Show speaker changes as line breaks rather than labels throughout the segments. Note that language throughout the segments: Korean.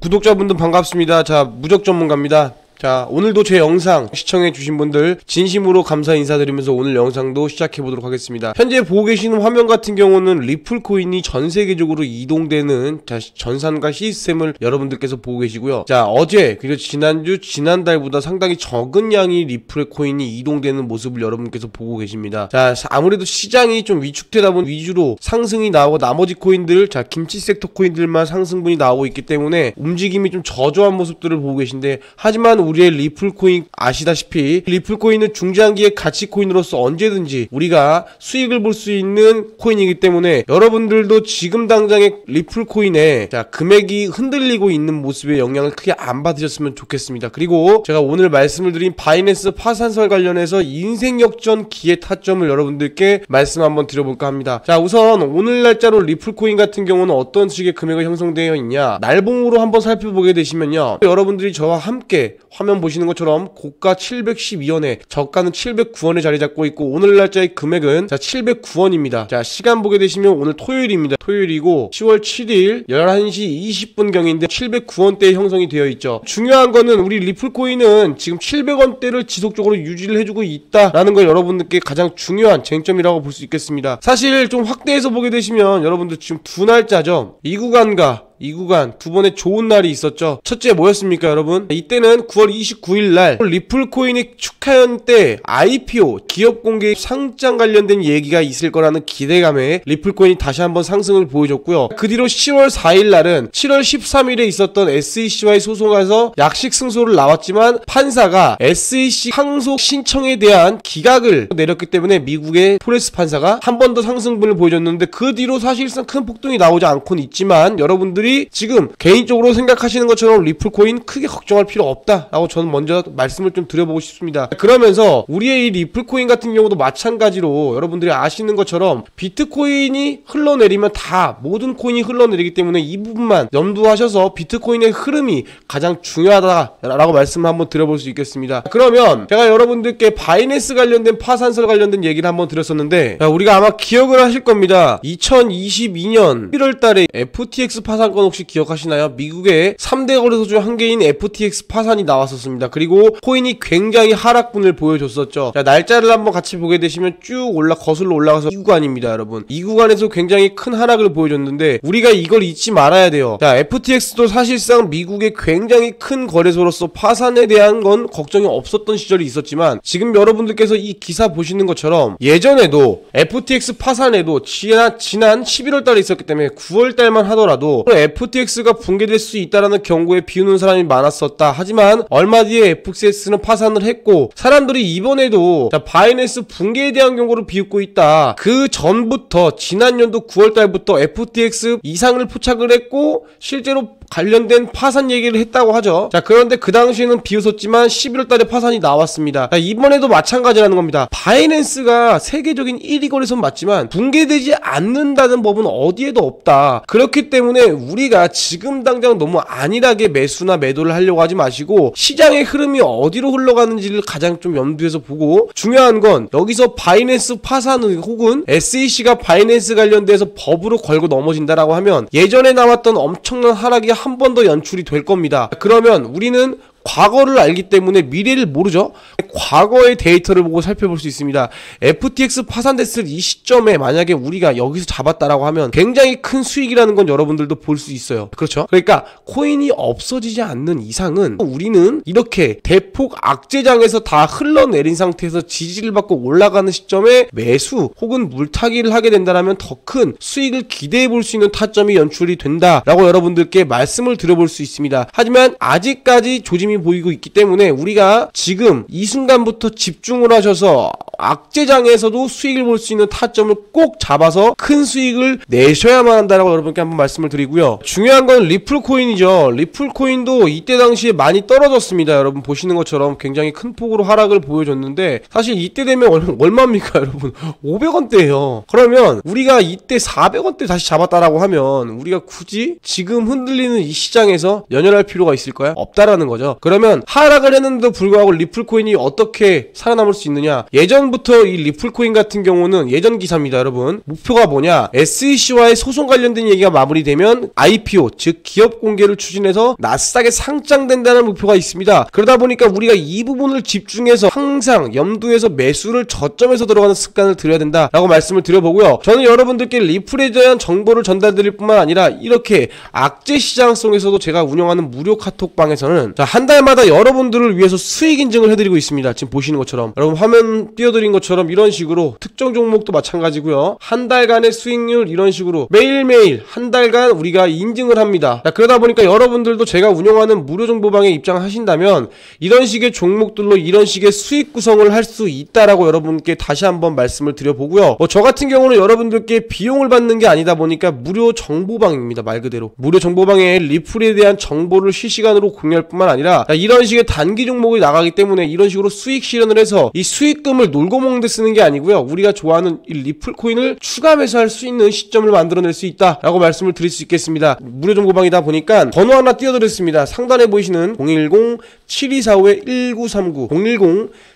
구독자분들 반갑습니다. 자, 무적 전문가입니다. 자, 오늘도 제 영상 시청해주신 분들 진심으로 감사 인사드리면서 오늘 영상도 시작해보도록 하겠습니다. 현재 보고 계시는 화면 같은 경우는 리플 코인이 전세계적으로 이동되는 전산과 시스템을 여러분들께서 보고 계시고요. 자, 어제 그리고 지난주 지난달보다 상당히 적은 양의 리플 코인이 이동되는 모습을 여러분께서 보고 계십니다. 자, 아무래도 시장이 좀 위축되다 보니 위주로 상승이 나오고 나머지 코인들, 자, 김치 섹터 코인들만 상승분이 나오고 있기 때문에 움직임이 좀 저조한 모습들을 보고 계신데, 하지만 우리의 리플코인 아시다시피 리플코인은 중장기의 가치코인으로서 언제든지 우리가 수익을 볼 수 있는 코인이기 때문에 여러분들도 지금 당장의 리플코인에 금액이 흔들리고 있는 모습에 영향을 크게 안 받으셨으면 좋겠습니다. 그리고 제가 오늘 말씀을 드린 바이낸스 파산설 관련해서 인생역전 기회 타점을 여러분들께 말씀 한번 드려볼까 합니다. 자, 우선 오늘 날짜로 리플코인 같은 경우는 어떤 식의 금액이 형성되어 있냐, 날봉으로 한번 살펴보게 되시면요, 여러분들이 저와 함께 화면 보시는 것처럼 고가 712원에 저가는 709원에 자리 잡고 있고, 오늘 날짜의 금액은 709원입니다. 자, 시간 보게 되시면 오늘 토요일입니다. 토요일이고 10월 7일 11시 20분경인데 709원대에 형성이 되어 있죠. 중요한 거는 우리 리플코인은 지금 700원대를 지속적으로 유지를 해주고 있다라는 걸 여러분들께 가장 중요한 쟁점이라고 볼 수 있겠습니다. 사실 좀 확대해서 보게 되시면 여러분들 지금 두 날짜죠. 이 구간 두 번의 좋은 날이 있었죠. 첫째 뭐였습니까, 여러분? 이때는 9월 29일 날 리플코인의 축하연 때 IPO 기업 공개 상장 관련된 얘기가 있을 거라는 기대감에 리플코인이 다시 한번 상승을 보여줬고요. 그 뒤로 10월 4일 날은 7월 13일에 있었던 SEC와의 소송에서 약식 승소를 나왔지만 판사가 SEC 항소 신청에 대한 기각을 내렸기 때문에 미국의 포레스 판사가 한 번 더 상승분을 보여줬는데, 그 뒤로 사실상 큰 폭등이 나오지 않고는 있지만 여러분들이 지금 개인적으로 생각하시는 것처럼 리플코인 크게 걱정할 필요 없다라고 저는 먼저 말씀을 좀 드려보고 싶습니다. 그러면서 우리의 이 리플코인 같은 경우도 마찬가지로 여러분들이 아시는 것처럼 비트코인이 흘러내리면 다 모든 코인이 흘러내리기 때문에 이 부분만 염두하셔서 비트코인의 흐름이 가장 중요하다라고 말씀을 한번 드려볼 수 있겠습니다. 그러면 제가 여러분들께 바이낸스 관련된 파산설 관련된 얘기를 한번 드렸었는데, 우리가 아마 기억을 하실 겁니다. 2022년 1월 달에 FTX 파산 혹시 기억하시나요? 미국의 3대 거래소 중 한 개인 FTX 파산이 나왔었습니다. 그리고 코인이 굉장히 하락분을 보여줬었죠. 자, 날짜를 한번 같이 보게 되시면 쭉 거슬러 올라가서 이 구간입니다, 여러분. 이 구간에서 굉장히 큰 하락을 보여줬는데 우리가 이걸 잊지 말아야 돼요. 자, FTX도 사실상 미국의 굉장히 큰 거래소로서 파산에 대한 건 걱정이 없었던 시절이 있었지만, 지금 여러분들께서 이 기사 보시는 것처럼 예전에도 FTX 파산에도 지난 11월 달에 있었기 때문에 9월 달만 하더라도 FTX가 붕괴될 수 있다라는 경고에 비우는 사람이 많았었다. 하지만 얼마 뒤에 FTX는 파산을 했고, 사람들이 이번에도 바이낸스 붕괴에 대한 경고를 비웃고 있다. 그 전부터 지난 연도 9월 달부터 FTX 이상을 포착을 했고 실제로 관련된 파산 얘기를 했다고 하죠. 자, 그런데 그 당시에는 비웃었지만 11월 달에 파산이 나왔습니다. 자, 이번에도 마찬가지라는 겁니다. 바이낸스가 세계적인 1위 거래소는 맞지만 붕괴되지 않는다는 법은 어디에도 없다. 그렇기 때문에 우리가 지금 당장 너무 안일하게 매수나 매도를 하려고 하지 마시고 시장의 흐름이 어디로 흘러가는지를 가장 좀 염두에서 보고, 중요한 건 여기서 바이낸스 파산은 혹은 SEC가 바이낸스 관련돼서 법으로 걸고 넘어진다라고 하면 예전에 나왔던 엄청난 하락이 한 번 더 연출이 될 겁니다. 그러면 우리는 과거를 알기 때문에 미래를 모르죠. 과거의 데이터를 보고 살펴볼 수 있습니다. FTX 파산됐을 이 시점에 만약에 우리가 여기서 잡았다라고 하면 굉장히 큰 수익이라는 건 여러분들도 볼 수 있어요. 그렇죠? 그러니까 코인이 없어지지 않는 이상은 우리는 이렇게 대폭 악재장에서 다 흘러내린 상태에서 지지를 받고 올라가는 시점에 매수 혹은 물타기를 하게 된다면 더 큰 수익을 기대해 볼 수 있는 타점이 연출이 된다라고 여러분들께 말씀을 드려볼 수 있습니다. 하지만 아직까지 조짐이 보이고 있기 때문에 우리가 지금 이 순간부터 집중을 하셔서 악재장에서도 수익을 볼 수 있는 타점을 꼭 잡아서 큰 수익을 내셔야만 한다라고 여러분께 한번 말씀을 드리고요. 중요한 건 리플코인이죠. 리플코인도 이때 당시에 많이 떨어졌습니다. 여러분 보시는 것처럼 굉장히 큰 폭으로 하락을 보여줬는데, 사실 이때 되면 얼마입니까, 여러분? 500원대예요. 그러면 우리가 이때 400원대 다시 잡았다라고 하면 우리가 굳이 지금 흔들리는 이 시장에서 연연할 필요가 있을까요? 없다라는 거죠. 그러면 하락을 했는데도 불구하고 리플코인이 어떻게 살아남을 수 있느냐? 예전 예전부터 이 리플코인 같은 경우는 예전 기사입니다, 여러분. 목표가 뭐냐? SEC와의 소송 관련된 얘기가 마무리되면 IPO, 즉 기업 공개를 추진해서 나스닥에 상장된다는 목표가 있습니다. 그러다 보니까 우리가 이 부분을 집중해서 항상 염두에서 매수를 저점에서 들어가는 습관을 들여야 된다라고 말씀을 드려보고요. 저는 여러분들께 리플에 대한 정보를 전달드릴 뿐만 아니라 이렇게 악재 시장성에서도 제가 운영하는 무료 카톡방에서는 한 달마다 여러분들을 위해서 수익 인증을 해드리고 있습니다. 지금 보시는 것처럼 여러분 화면 띄워드린 것처럼 이런 식으로 특정 종목도 마찬가지고요. 한 달간의 수익률 이런 식으로 매일매일 한 달간 우리가 인증을 합니다. 그러다 보니까 여러분들도 제가 운영하는 무료 정보방에 입장하신다면 이런 식의 종목들로 이런 식의 수익 구성을 할 수 있다라고 여러분께 다시 한번 말씀을 드려보고요. 저 같은 경우는 여러분들께 비용을 받는 게 아니다 보니까 무료 정보방입니다. 말 그대로 무료 정보방에 리플에 대한 정보를 실시간으로 공유할 뿐만 아니라 이런 식의 단기 종목이 나가기 때문에 이런 식으로 수익 실현을 해서 이 수익금을 놀고 먹는 데 쓰는 게 아니고요. 우리가 좋아하는 이 리플 코인을 추가 매수할 수 있는 시점을 만들어낼 수 있다라고 말씀을 드릴 수 있겠습니다. 무료 정보방이다 보니까 번호 하나 띄워드렸습니다. 상단에 보이시는 010-7245-1939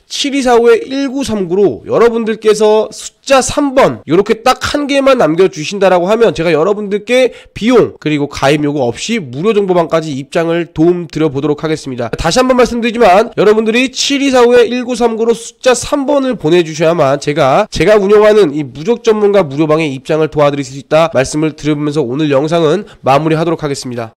010-7245-1939로 여러분들께서 숫자 3번 이렇게 딱 한 개만 남겨주신다라고 하면 제가 여러분들께 비용 그리고 가입 요구 없이 무료 정보방까지 입장을 도움 드려보도록 하겠습니다. 다시 한번 말씀드리지만 여러분들이 7245-1939로 숫자 3번을 보내주셔야만 제가 운영하는 이 무적 전문가 무료방에 입장을 도와드릴 수 있다 말씀을 드리면서 오늘 영상은 마무리하도록 하겠습니다.